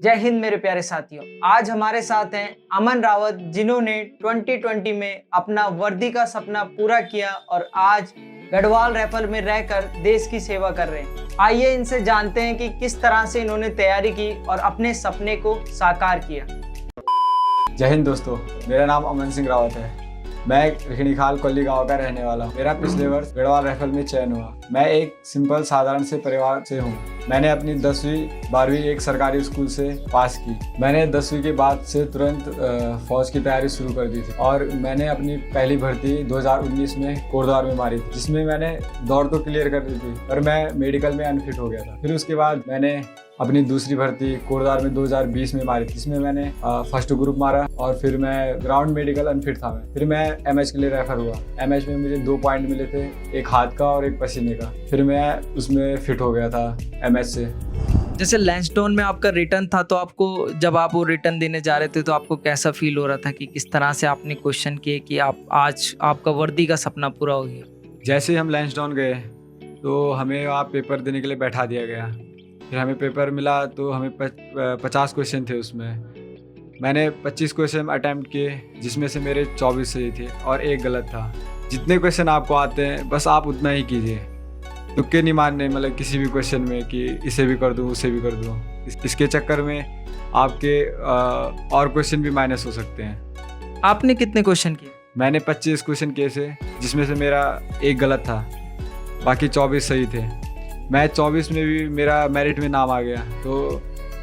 जय हिंद मेरे प्यारे साथियों। आज हमारे साथ हैं अमन रावत, जिन्होंने 2020 में अपना वर्दी का सपना पूरा किया और आज गढ़वाल राइफल में रहकर देश की सेवा कर रहे हैं। आइए इनसे जानते हैं कि किस तरह से इन्होंने तैयारी की और अपने सपने को साकार किया। जय हिंद दोस्तों, मेरा नाम अमन सिंह रावत है। मैं रिखणीखाल कोल्ली गांव का रहने वाला हूँ। मेरा पिछले वर्ष गढ़वाल राइफल में चयन हुआ। मैं एक सिंपल साधारण से परिवार से हूँ। मैंने अपनी 10वीं 12वीं एक सरकारी स्कूल से पास की। मैंने 10वीं के बाद से तुरंत फौज की तैयारी शुरू कर दी थी और मैंने अपनी पहली भर्ती 2019 में कोटद्वार में मारी थी, जिसमें मैंने दौड़ तो क्लियर कर दी थी पर मैं मेडिकल में अनफिट हो गया था। फिर उसके बाद मैंने अपनी दूसरी भर्ती कोटद्वार में 2020 में मारी, जिसमें मैंने फर्स्ट ग्रुप मारा और फिर मैं ग्राउंड मेडिकल अनफिट था। फिर मैं एमएच के लिए रेफर हुआ। एमएच में मुझे 2 पॉइंट मिले थे, एक हाथ का और एक पसीने का। फिर मैं उसमें फिट हो गया था एमएच से। जैसे लैंसडाउन में आपका रिटर्न था, तो आपको जब आप वो रिटर्न देने जा रहे थे तो आपको कैसा फील हो रहा था कि किस तरह से आपने क्वेश्चन किए कि आप आज आपका वर्दी का सपना पूरा हो गया? जैसे ही हम लैंसडाउन गए तो हमें वहाँ पेपर देने के लिए बैठा दिया गया। फिर हमें पेपर मिला तो हमें 50 क्वेश्चन थे। उसमें मैंने 25 क्वेश्चन अटैम्प्ट किए, जिसमें से मेरे 24 सही थे और एक गलत था। जितने क्वेश्चन आपको आते हैं बस आप उतना ही कीजिए, तुक्के नहीं मारने, मतलब किसी भी क्वेश्चन में कि इसे भी कर दूँ उसे भी कर दूँ। इसके चक्कर में आपके और क्वेश्चन भी माइनस हो सकते हैं। आपने कितने क्वेश्चन किए? मैंने 25 क्वेश्चन किए थे, जिसमें से मेरा एक गलत था, बाकी 24 सही थे। मैं 24 में भी मेरा मेरिट में नाम आ गया। तो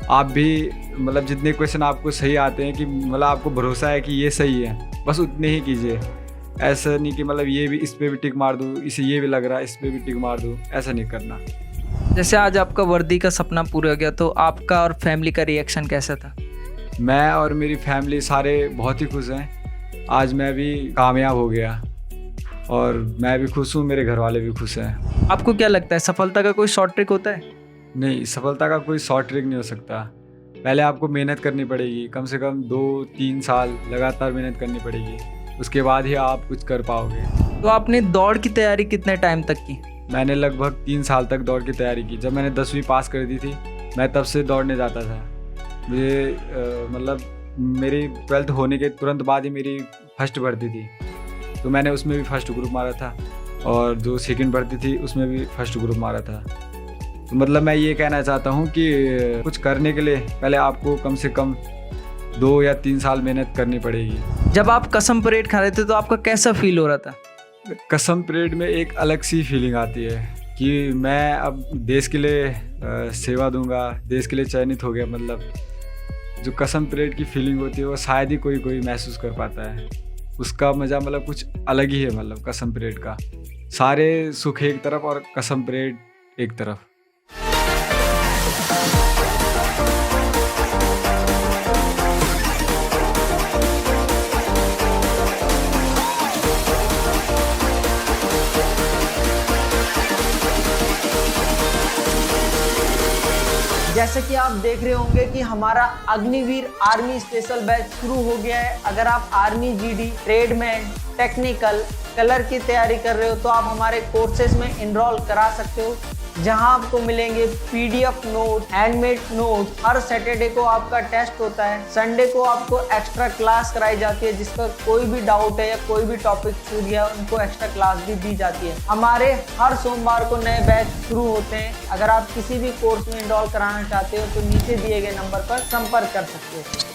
आप भी मतलब जितने क्वेश्चन आपको सही आते हैं कि मतलब आपको भरोसा है कि ये सही है, बस उतने ही कीजिए। ऐसा नहीं कि मतलब ये भी इस पे भी टिक मार दूँ, इसे ये भी लग रहा है इस पे भी टिक मार दूँ, ऐसा नहीं करना। जैसे आज आपका वर्दी का सपना पूरा हो गया, तो आपका और फैमिली का रिएक्शन कैसा था? मैं और मेरी फैमिली सारे बहुत ही खुश हैं। आज मैं भी कामयाब हो गया और मैं भी खुश हूँ, मेरे घर वाले भी खुश हैं। आपको क्या लगता है, सफलता का कोई शॉर्ट ट्रिक होता है? नहीं, सफलता का कोई शॉर्ट ट्रिक नहीं हो सकता। पहले आपको मेहनत करनी पड़ेगी, कम से कम 2-3 साल लगातार मेहनत करनी पड़ेगी, उसके बाद ही आप कुछ कर पाओगे। तो आपने दौड़ की तैयारी कितने टाइम तक की? मैंने लगभग 3 साल तक दौड़ की तैयारी की। जब मैंने 10वीं पास कर दी थी, मैं तब से दौड़ने जाता था। मुझे मतलब मेरी 12th होने के तुरंत बाद ही मेरी फर्स्ट भर्ती थी, तो मैंने उसमें भी फर्स्ट ग्रुप मारा था और जो सेकंड भर्ती थी उसमें भी फर्स्ट ग्रुप मारा था। तो मतलब मैं ये कहना चाहता हूँ कि कुछ करने के लिए पहले आपको कम से कम 2 या 3 साल मेहनत करनी पड़ेगी। जब आप कसम परेड खा रहे थे तो आपका कैसा फील हो रहा था? कसम परेड में एक अलग सी फीलिंग आती है कि मैं अब देश के लिए सेवा दूंगा, देश के लिए चयनित हो गया। मतलब जो कसम परेड की फीलिंग होती है वो शायद ही कोई महसूस कर पाता है। उसका मज़ा मतलब कुछ अलग ही है। मतलब कसम परेड का सारे सुख एक तरफ और कसम परेड एक तरफ। जैसे कि आप देख रहे होंगे कि हमारा अग्निवीर आर्मी स्पेशल बैच शुरू हो गया है। अगर आप army GD, tradesman, technical, colour की तैयारी कर रहे हो तो आप हमारे कोर्सेज में इनरोल करा सकते हो, जहां आपको मिलेंगे पीडीएफ नोट, हैंडमेड नोट। हर सैटरडे को आपका टेस्ट होता है। संडे को आपको एक्स्ट्रा क्लास कराई जाती है, जिसका कोई भी डाउट है या कोई भी टॉपिक छूट गया उनको एक्स्ट्रा क्लास भी दी जाती है। हमारे हर सोमवार को नए बैच शुरू होते हैं। अगर आप किसी भी कोर्स में इनरोल कराना चाहते हो तो नीचे दिए गए नंबर पर संपर्क कर सकते हो।